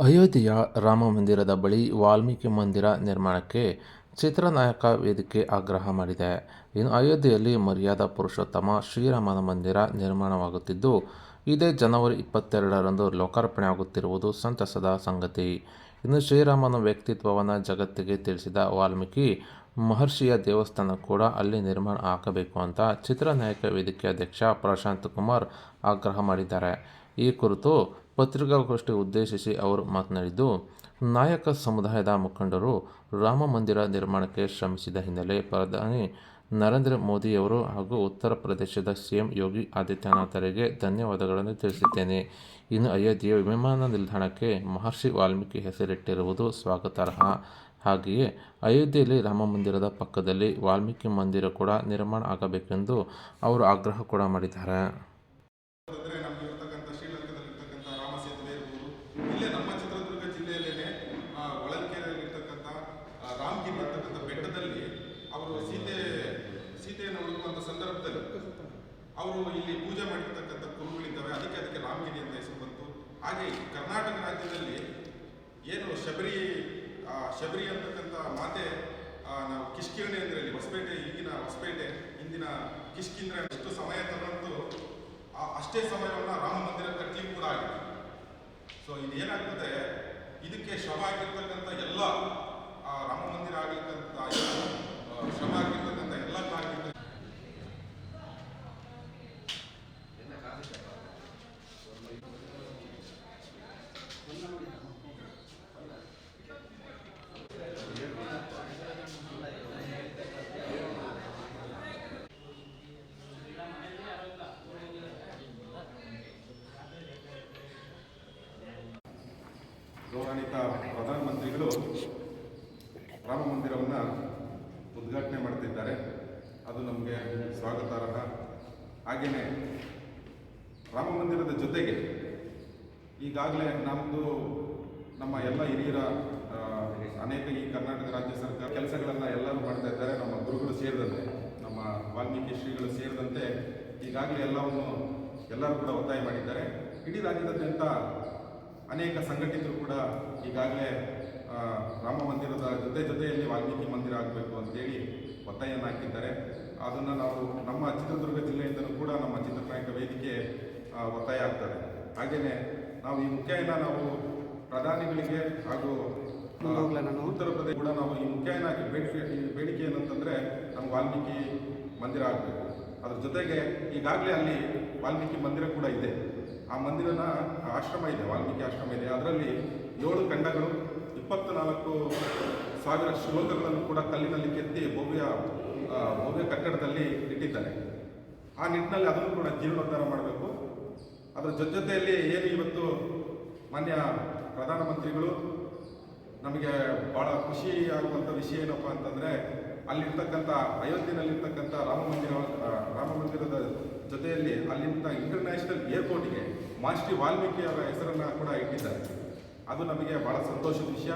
ಅಯೋಧ್ಯೆಯ ರಾಮಮಂದಿರದ ಬಳಿ ವಾಲ್ಮೀಕಿ ಮಂದಿರ ನಿರ್ಮಾಣಕ್ಕೆ ಚಿತ್ರನಾಯಕ ವೇದಿಕೆ ಆಗ್ರಹ ಮಾಡಿದೆ. ಇನ್ನು ಅಯೋಧ್ಯೆಯಲ್ಲಿ ಮರ್ಯಾದಾ ಪುರುಷೋತ್ತಮ ಶ್ರೀರಾಮನ ಮಂದಿರ ನಿರ್ಮಾಣವಾಗುತ್ತಿದ್ದು, ಇದೇ ಜನವರಿ 22ರಂದು ಲೋಕಾರ್ಪಣೆಯಾಗುತ್ತಿರುವುದು ಸಂತಸದ ಸಂಗತಿ. ಇನ್ನು ಶ್ರೀರಾಮನ ವ್ಯಕ್ತಿತ್ವವನ್ನು ಜಗತ್ತಿಗೆ ತಿಳಿಸಿದ ವಾಲ್ಮೀಕಿ ಮಹರ್ಷಿಯ ದೇವಸ್ಥಾನ ಕೂಡ ಅಲ್ಲಿ ನಿರ್ಮಾಣ ಆಗಬೇಕು ಅಂತ ಚಿತ್ರನಾಯಕ ವೇದಿಕೆ ಅಧ್ಯಕ್ಷ ಪ್ರಶಾಂತ್ ಕುಮಾರ್ ಆಗ್ರಹ ಮಾಡಿದ್ದಾರೆ. ಈ ಕುರಿತು ಪತ್ರಿಕಾಗೋಷ್ಠಿ ಉದ್ದೇಶಿಸಿ ಅವರು ಮಾತನಾಡಿದ್ದು, ನಾಯಕ ಸಮುದಾಯದ ಮುಖಂಡರು ರಾಮ ಮಂದಿರ ನಿರ್ಮಾಣಕ್ಕೆ ಶ್ರಮಿಸಿದ ಹಿನ್ನೆಲೆ ಪ್ರಧಾನಿ ನರೇಂದ್ರ ಮೋದಿಯವರು ಹಾಗೂ ಉತ್ತರ ಪ್ರದೇಶದ ಸಿಎಂ ಯೋಗಿ ಆದಿತ್ಯನಾಥರಿಗೆ ಧನ್ಯವಾದಗಳನ್ನು ತಿಳಿಸಿದ್ದೇನೆ. ಇನ್ನು ಅಯೋಧ್ಯೆಯ ವಿಮಾನ ನಿಲ್ದಾಣಕ್ಕೆ ಮಹರ್ಷಿ ವಾಲ್ಮೀಕಿ ಹೆಸರಿಟ್ಟಿರುವುದು ಸ್ವಾಗತಾರ್ಹ. ಹಾಗೆಯೇ ಅಯೋಧ್ಯೆಯಲ್ಲಿ ರಾಮ ಮಂದಿರದ ಪಕ್ಕದಲ್ಲಿ ವಾಲ್ಮೀಕಿ ಮಂದಿರ ಕೂಡ ನಿರ್ಮಾಣ ಆಗಬೇಕೆಂದು ಅವರು ಆಗ್ರಹ ಕೂಡ ಮಾಡಿದ್ದಾರೆ. ಇಲ್ಲೇ ನಮ್ಮ ಚಿತ್ರದುರ್ಗ ಜಿಲ್ಲೆಯಲ್ಲೇನೆ ಹೊಳಲ್ಕೆರೆಯಲ್ಲಿರ್ತಕ್ಕಂಥ ರಾಮಗಿರಿ ಅಂತಕ್ಕಂಥ ಬೆಟ್ಟದಲ್ಲಿ ಅವರು ಸೀತೆಯನ್ನು ಹುಡುಕುವಂಥ ಸಂದರ್ಭದಲ್ಲಿ ಅವರು ಇಲ್ಲಿ ಪೂಜೆ ಮಾಡಿರ್ತಕ್ಕಂಥ ಕುರುಗಳಿದ್ದಾವೆ. ಅದಕ್ಕೆ ರಾಮಗಿರಿ ಅಂತ ಹೆಸರು ಬಂತು. ಹಾಗೆ ಕರ್ನಾಟಕ ರಾಜ್ಯದಲ್ಲಿ ಏನು ಶಬರಿ ಅಂತಕ್ಕಂಥ ಮಾತೆ ನಾವು ಕಿಷ್ಕಿಂಧೆಯಲ್ಲಿ ಹೊಸಪೇಟೆ, ಈಗಿನ ಹೊಸಪೇಟೆ, ಹಿಂದಿನ ಕಿಷ್ಕಿಂಧೆ ಎಷ್ಟು ಸಮಯ ತಗೊಂಡು ಅಷ್ಟೇ ಸಮಯವನ್ನು ರಾಮ ಮಂದಿರ ಕಟ್ಟಲಿಕ್ಕೆ ಕೂಡ ಆಗಿದೆ. ಸೊ ಇದೇನಾಗ್ತದೆ, ಇದಕ್ಕೆ ಶ್ರಮ ಆಗಿರ್ತಕ್ಕಂಥ ಎಲ್ಲ ರಾಮ ಮಂದಿರ ಆಗಿರ್ತಕ್ಕಂಥ ಶ್ರಮ ಆಗಿರ್ತಕ್ಕಂಥ ಎಲ್ಲ ಗೌರವಾನ್ವಿತ ಪ್ರಧಾನಮಂತ್ರಿಗಳು ರಾಮ ಮಂದಿರವನ್ನು ಉದ್ಘಾಟನೆ ಮಾಡ್ತಿದ್ದಾರೆ. ಅದು ನಮಗೆ ಸ್ವಾಗತಾರ್ಹ. ಹಾಗೆಯೇ ರಾಮ ಮಂದಿರದ ಜೊತೆಗೆ ಈಗಾಗಲೇ ನಮ್ಮ ಎಲ್ಲ ಹಿರಿಯರ ಅನೇಕ ಈ ಕರ್ನಾಟಕ ರಾಜ್ಯ ಸರ್ಕಾರ ಕೆಲಸಗಳನ್ನು ಎಲ್ಲರೂ ಮಾಡ್ತಾ ಇದ್ದಾರೆ. ನಮ್ಮ ಗುರುಗಳು ಸೇರಿದಂತೆ, ನಮ್ಮ ವಾಲ್ಮೀಕಿ ಶ್ರೀಗಳು ಸೇರಿದಂತೆ ಈಗಾಗಲೇ ಎಲ್ಲರೂ ಕೂಡ ಒತ್ತಾಯ ಮಾಡಿದ್ದಾರೆ. ಇಡೀ ರಾಜ್ಯದಾದ್ಯಂತ ಅನೇಕ ಸಂಘಟಿತರು ಕೂಡ ಈಗಾಗಲೇ ರಾಮ ಮಂದಿರದ ಜೊತೆಯಲ್ಲಿ ವಾಲ್ಮೀಕಿ ಮಂದಿರ ಆಗಬೇಕು ಅಂತೇಳಿ ಒತ್ತಾಯವನ್ನು ಹಾಕಿದ್ದಾರೆ. ಅದನ್ನು ನಾವು ನಮ್ಮ ಚಿತ್ರದುರ್ಗ ಜಿಲ್ಲೆಯಿಂದಲೂ ಕೂಡ ನಮ್ಮ ಚಿತ್ರನಾಯಕ ವೇದಿಕೆ ಒತ್ತಾಯ ಆಗ್ತದೆ. ಹಾಗೆಯೇ ನಾವು ಈ ಮುಖ್ಯನ ನಾವು ಪ್ರಧಾನಿಗಳಿಗೆ ಹಾಗೂ ಉತ್ತರ ಪ್ರದೇಶ ಕೂಡ ನಾವು ಈ ಮುಖ್ಯನಾಗಿ ಬೇಡಿಕೆ ಏನಂತಂದರೆ ನಮ್ಗೆ ವಾಲ್ಮೀಕಿ ಮಂದಿರ ಆಗಬೇಕು. ಅದ್ರ ಜೊತೆಗೆ ಈಗಾಗಲೇ ಅಲ್ಲಿ ವಾಲ್ಮೀಕಿ ಮಂದಿರ ಕೂಡ ಇದೆ. ಆ ಮಂದಿರನ ಆಶ್ರಮ ಇದೆ, ವಾಲ್ಮೀಕಿ ಆಶ್ರಮ ಇದೆ. ಅದರಲ್ಲಿ 7 ಖಂಡಗಳು, 24,000 ಶ್ಲೋಕಗಳನ್ನು ಕೂಡ ಕಲ್ಲಿನಲ್ಲಿ ಕೆತ್ತಿ ಭವ್ಯ ಕಟ್ಟಡದಲ್ಲಿ ಇಟ್ಟಿದ್ದಾರೆ. ಆ ನಿಟ್ಟಿನಲ್ಲಿ ಅದನ್ನು ಕೂಡ ಜೀರ್ಣೋದ್ಧಾರ ಮಾಡಬೇಕು. ಅದರ ಜೊತೆಯಲ್ಲಿ ಏನು ಇವತ್ತು ಮಾನ್ಯ ಪ್ರಧಾನಮಂತ್ರಿಗಳು ನಮಗೆ ಭಾಳ ಖುಷಿ ಆಗುವಂಥ ವಿಷಯ ಏನಪ್ಪ ಅಂತಂದರೆ, ಅಲ್ಲಿರ್ತಕ್ಕಂಥ ಅಯೋಧ್ಯೆಯಲ್ಲಿರ್ತಕ್ಕಂಥ ರಾಮ ಮಂದಿರದ ಜೊತೆಯಲ್ಲಿ ಅಲ್ಲಿಂದ ಇಂಟರ್ನ್ಯಾಷನಲ್ ಏರ್ಪೋರ್ಟ್ಗೆ ಮಾಸ್ಟರ್ ವಾಲ್ಮೀಕಿ ಅವರ ಹೆಸರನ್ನು ಕೂಡ ಇಟ್ಟಿದ್ದಾರೆ. ಅದು ನಮಗೆ ಭಾಳ ಸಂತೋಷದ ವಿಷಯ.